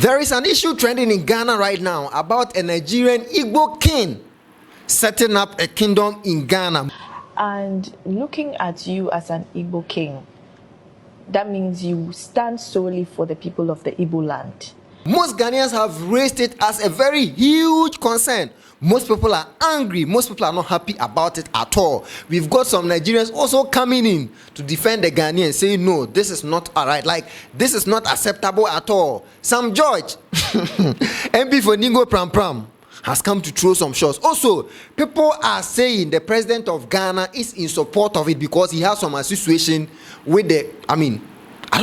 There is an issue trending in Ghana right now about a Nigerian Igbo king setting up a kingdom in Ghana. And looking at you as an Igbo king, that means you stand solely for the people of the Igbo land. Most Ghanaians have raised it as a very huge concern. Most people are angry. Most people are not happy about it at all. We've got some Nigerians also coming in to defend the Ghanaians, saying, no, this is not all right. Like, this is not acceptable at all. Sam George, MP for Ningo Pram Pram, has come to throw some shots. Also, people are saying the president of Ghana is in support of it because he has some association with the, I don't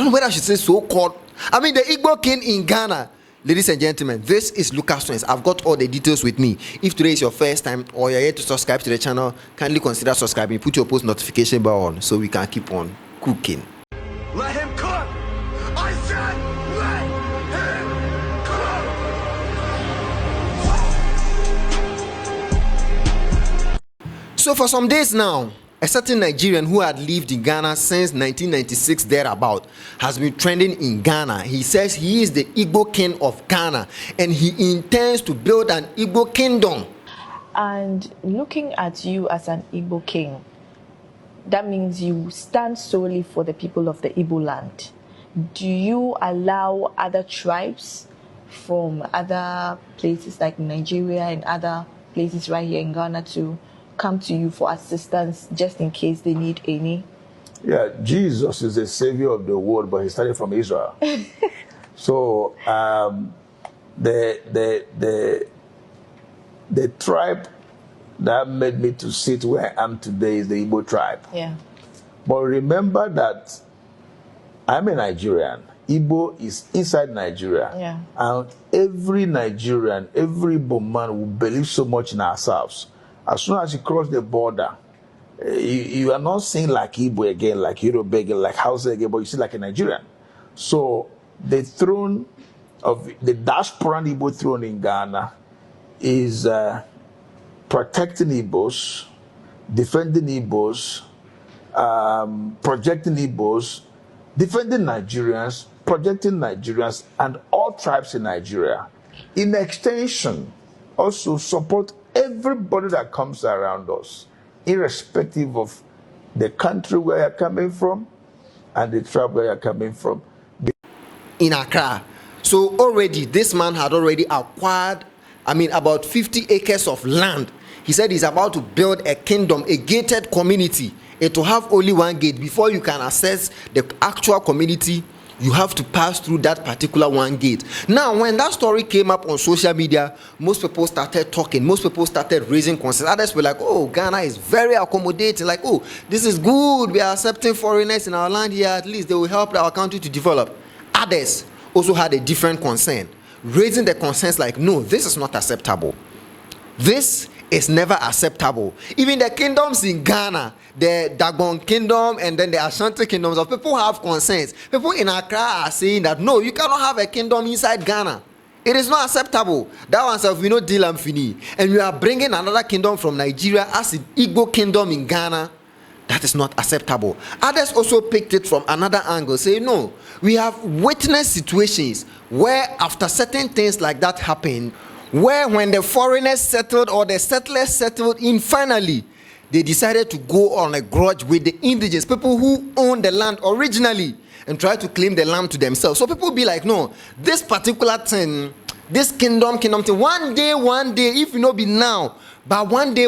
know whether I should say so-called, the Igbo king in Ghana. Ladies and gentlemen, this is Lucas Trendz. I've got all the details with me. If today is your first time or you're yet to subscribe to the channel, kindly consider subscribing. Put your post notification bell on so we can keep on cooking. Let him cook! I said let him cook! So for some days now, a certain Nigerian who had lived in Ghana since 1996 thereabout has been trending in Ghana. He says he is the Igbo king of Ghana and he intends to build an Igbo kingdom. And looking at you as an Igbo king, that means you stand solely for the people of the Igbo land. Do you allow other tribes from other places like Nigeria and other places right here in Ghana to come to you for assistance just in case they need any? Yeah, Jesus is the savior of the world, but he started from Israel. So the tribe that made me to sit where I am today is the Igbo tribe. Yeah. But remember that I'm a Nigerian. Igbo is inside Nigeria. Yeah. And every Nigerian, every Igbo man will believe so much in ourselves. As soon as you cross the border, you are not seeing like Igbo again, like Yoruba again, like Hausa again, but you see like a Nigerian. So the throne of the diaspora Igbo throne in Ghana is protecting Igbos, defending Igbos, projecting Igbos, defending Nigerians, projecting Nigerians, and all tribes in Nigeria. In extension, also support everybody that comes around us, irrespective of the country where you're coming from and the tribe where you're coming from. In Accra. So already, this man had already acquired, about 50 acres of land. He said he's about to build a kingdom, a gated community. It will have only one gate. Before you can access the actual community, you have to pass through that particular one gate. Now, when that story came up on social media, most people started talking. Most people started raising concerns. Others were like, oh, Ghana is very accommodating. Like, oh, this is good. We are accepting foreigners in our land here. At least they will help our country to develop. Others also had a different concern, raising the concerns like, no, this is not acceptable. This is never acceptable. Even the kingdoms in Ghana, the Dagon kingdom and then the Ashanti kingdoms of people have concerns. People in Accra are saying that no, you cannot have a kingdom inside Ghana. It is not acceptable. That one says we know deal and fini. And you are bringing another kingdom from Nigeria as an Igbo kingdom in Ghana. That is not acceptable. Others also picked it from another angle, saying no, we have witnessed situations where after certain things like that happen, where when the foreigners settled or the settlers settled in finally, they decided to go on a grudge with the indigenous people who own the land originally and try to claim the land to themselves. So people be like, no, this particular thing, this kingdom thing, one day, if you know be now, but one day,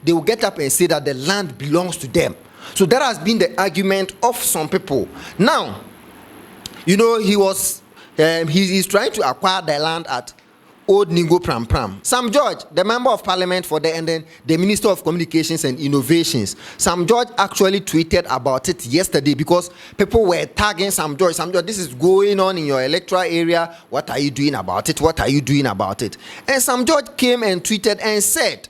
they will get up and say that the land belongs to them. So that has been the argument of some people. Now, he's trying to acquire the land at Old Ningo Pram Pram. Sam George, the member of parliament for and then the Minister of Communications and Innovations, Sam George actually tweeted about it yesterday because people were tagging Sam George. Sam George, this is going on in your electoral area. What are you doing about it? What are you doing about it? And Sam George came and tweeted and said,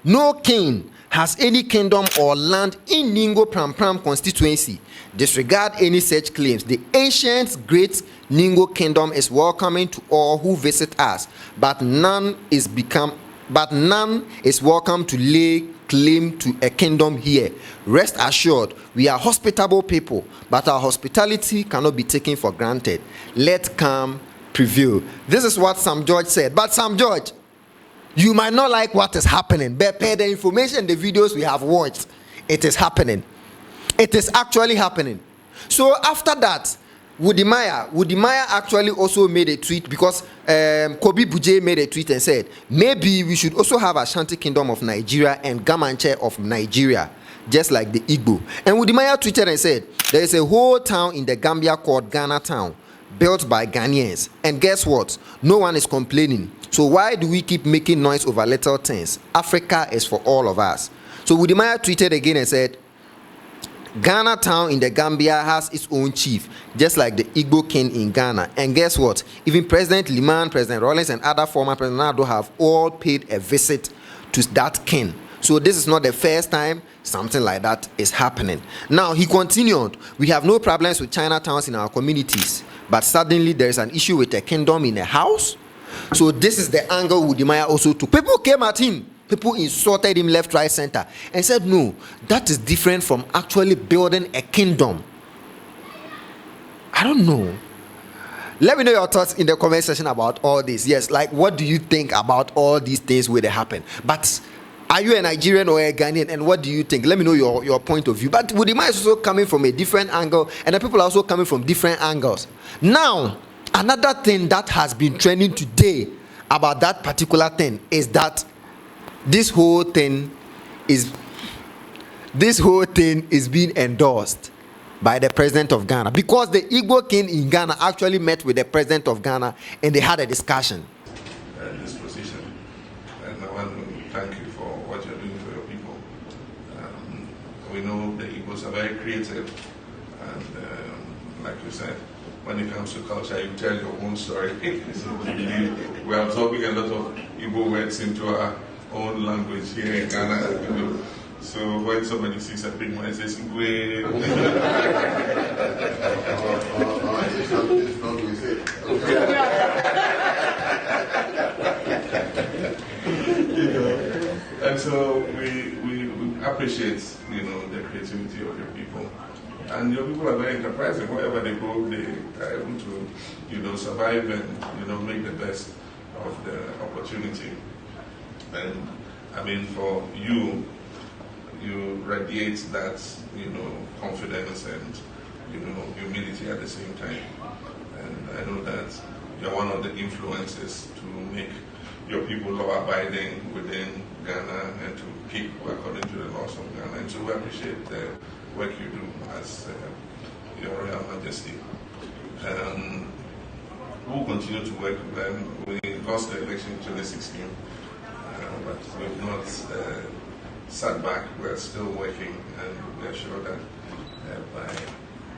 no king has any kingdom or land in Ningo Pram Pram constituency. Disregard any such claims. The ancient great Ningo kingdom is welcoming to all who visit us, but none is welcome to lay claim to a kingdom here. Rest assured, we are hospitable people, but our hospitality cannot be taken for granted. Let come prevail. This is what Sam George said. But Sam George, you might not like what is happening, but per the information, the videos we have watched, it is happening. It is actually happening. So after that, Woody Maya actually also made a tweet, because Kobe Buje made a tweet and said, maybe we should also have Ashanti Kingdom of Nigeria and Gamanche of Nigeria, just like the Igbo. And Woody Maya tweeted and said, there is a whole town in the Gambia called Ghana Town, built by Ghanaians. And guess what? No one is complaining. So why do we keep making noise over little things? Africa is for all of us. So Woody Maya tweeted again and said, Ghana Town in the Gambia has its own chief, just like the Igbo king in Ghana. And guess what? Even President Liman, President Rawlings, and other former presidents Nado have all paid a visit to that king. So this is not the first time something like that is happening. Now, he continued, we have no problems with Chinatowns in our communities, but suddenly there is an issue with a kingdom in a house. So this is the angle Woody Maya also took. People came at him. People insulted him left, right, center, and said, no, that is different from actually building a kingdom. I don't know. Let me know your thoughts in the comment section about all this. Yes, like, what do you think about all these things where they happen? But are you a Nigerian or a Ghanaian, and what do you think? Let me know your point of view. But Woody Maya is also coming from a different angle, and the people are also coming from different angles. Now, another thing that has been trending today about that particular thing is that this whole thing is being endorsed by the president of Ghana, because the Igbo king in Ghana actually met with the president of Ghana and they had a discussion. This position, and I want to thank you for what you're doing for your people. We know the Igbos are very creative, and like you said, when it comes to culture, you tell your own story. We're absorbing a lot of Igbo words into our own language here in Ghana. So when somebody sees a big man, it says, "Igwe." And so we appreciate, the creativity of your people. And your people are very enterprising. Wherever they go, they are able to, survive and, make the best of the opportunity. And I mean, for you radiate that, confidence and, humility at the same time. And I know that you're one of the influences to make your people law-abiding within Ghana and to keep according to the laws of Ghana. And so we appreciate the work you do as Your Royal Majesty. We'll continue to work with them. We lost the election in 2016. But we've not sat back. We're still working, and we're sure that by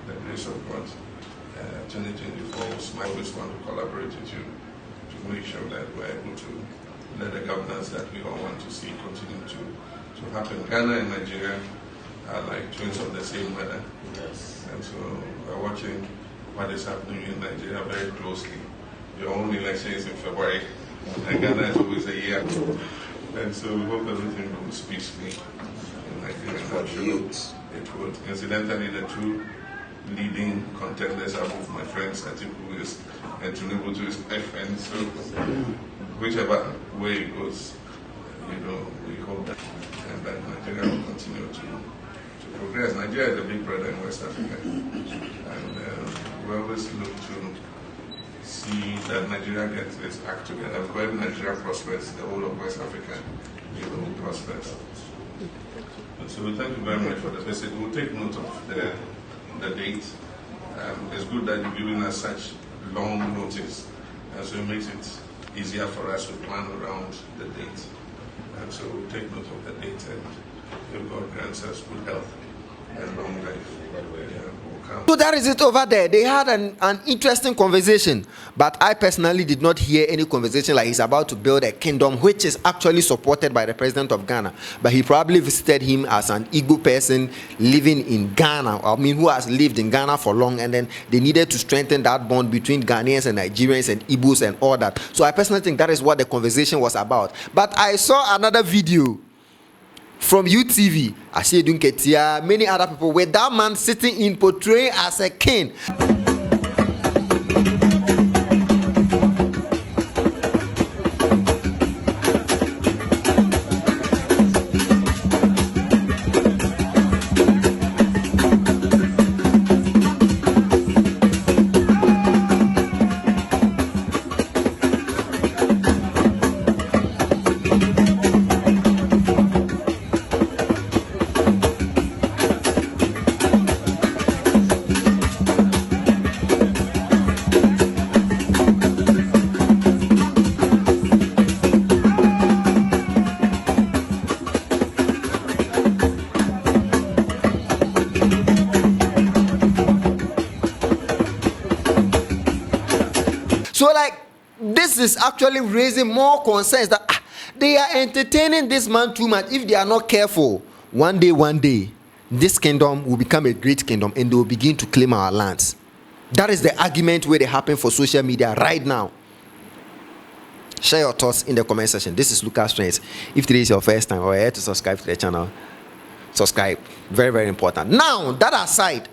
the grace of God, 2024 we always want to collaborate with you to make sure that we're able to let the governance that we all want to see continue to happen. Ghana and Nigeria are like twins of the same mother. Yes. And so we're watching what is happening in Nigeria very closely. Your own election is in February, and Ghana is always a year. And so we hope everything goes peacefully in Nigeria. I'm sure it would. Incidentally, the two leading contenders are both my friends, Atiku is and Tinubu is my friend. So whichever way it goes, we hope that Nigeria will continue to progress. Nigeria is a big brother in West Africa, and we always look to see that Nigeria gets its act together. When Nigeria prospers, the whole of West Africa prospers. And so we thank you very much for the visit. We'll take note of the date. It's good that you're giving us such long notice, and so it makes it easier for us to plan around the date. And so we'll take note of the date, and if God grants us good health and long life, we'll come. So that is it over there. They had an interesting conversation, but I personally did not hear any conversation like he's about to build a kingdom, which is actually supported by the president of Ghana. But he probably visited him as an Igbo person living in Ghana, who has lived in Ghana for long, and then they needed to strengthen that bond between Ghanaians and Nigerians and Igbos and all that. So I personally think that is what the conversation was about. But I saw another video from UTV, Ashedun Ketia, many other people, with that man sitting in portraying as a king. this is actually raising more concerns that they are entertaining this man too much. If they are not careful, one day, this kingdom will become a great kingdom and they will begin to claim our lands. That is the argument where they happen for social media right now. Share your thoughts in the comment section. This is Lucas Trendz. If today is your first time or you're here to subscribe to the channel, subscribe. Very, very important. Now, that aside,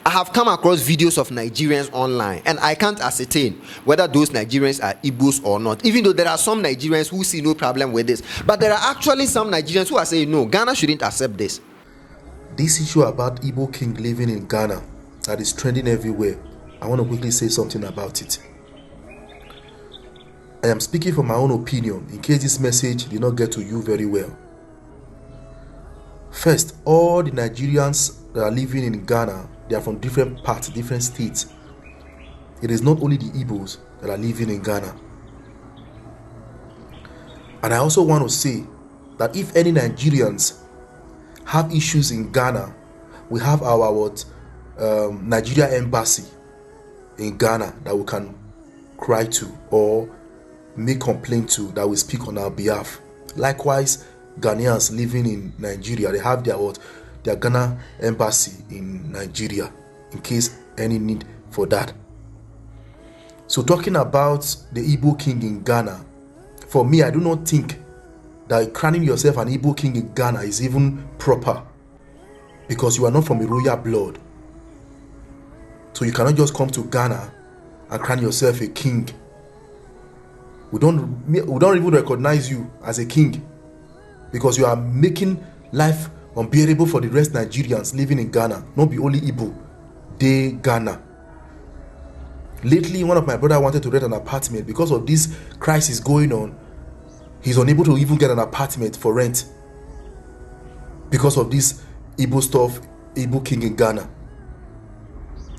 I have come across videos of Nigerians online and I can't ascertain whether those Nigerians are Igbos or not, even though there are some Nigerians who see no problem with this. But there are actually some Nigerians who are saying, no, Ghana shouldn't accept this. This issue about Igbo king living in Ghana that is trending everywhere, I want to quickly say something about it. I am speaking from my own opinion in case this message did not get to you very well. First, all the Nigerians that are living in Ghana, they are from different parts, different states. It is not only the Igbos that are living in Ghana. And I also want to say that if any Nigerians have issues in Ghana, we have our Nigeria embassy in Ghana that we can cry to or make complaint to, that will speak on our behalf. Likewise, Ghanaians living in Nigeria, they have their Ghana embassy in Nigeria in case any need for that. So talking about the Igbo king in Ghana, for me, I do not think that crowning yourself an Igbo king in Ghana is even proper, because you are not from a royal blood. So you cannot just come to Ghana and crown yourself a king. We don't even recognize you as a king, because you are making life unbearable for the rest Nigerians living in Ghana, not be only Igbo, they Ghana. Lately, one of my brother wanted to rent an apartment. Because of this crisis going on, he's unable to even get an apartment for rent because of this Igbo stuff, Igbo king in Ghana.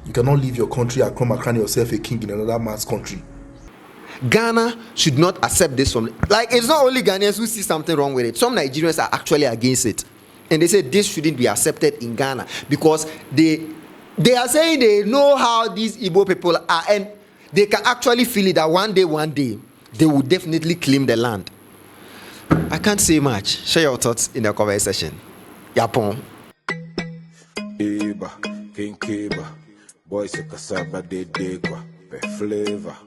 You cannot leave your country and come and crown yourself a king in another man's country. Ghana should not accept this from, like, it's not only Ghanaians who see something wrong with it. Some Nigerians are actually against it, and they say this shouldn't be accepted in Ghana because they are saying they know how these Igbo people are, and they can actually feel it that one day they will definitely claim the land. I can't say much. Share your thoughts in the comment section. Yapon. Iba, King Kiba, boys a cassava de degua, flavor.